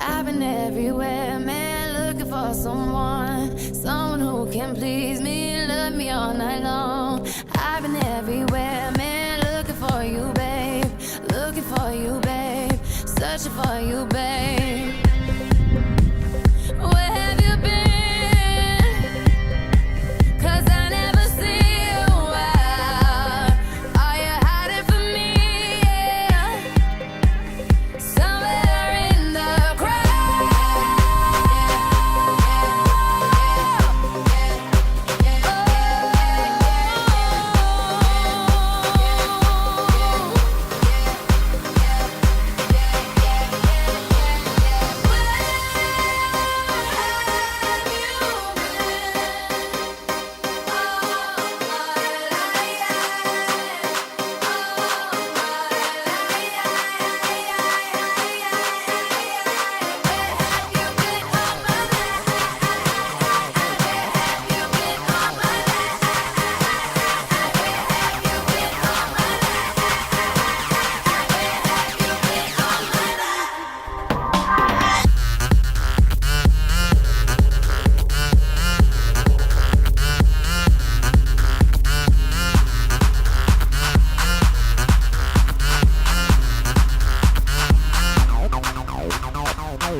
I've been everywhere, man, looking for someone who can please me, love me all night long. I've been everywhere, man, looking for you, babe, searching for you, babe. Where have you been? 'Cause I never see you out. Are you hiding from me? Yeah. Somewhere in the crowd.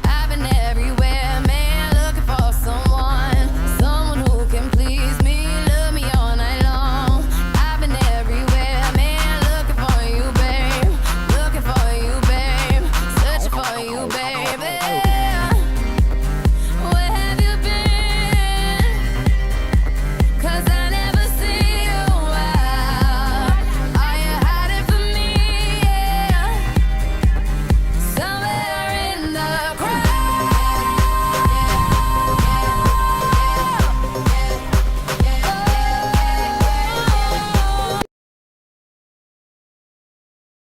I've been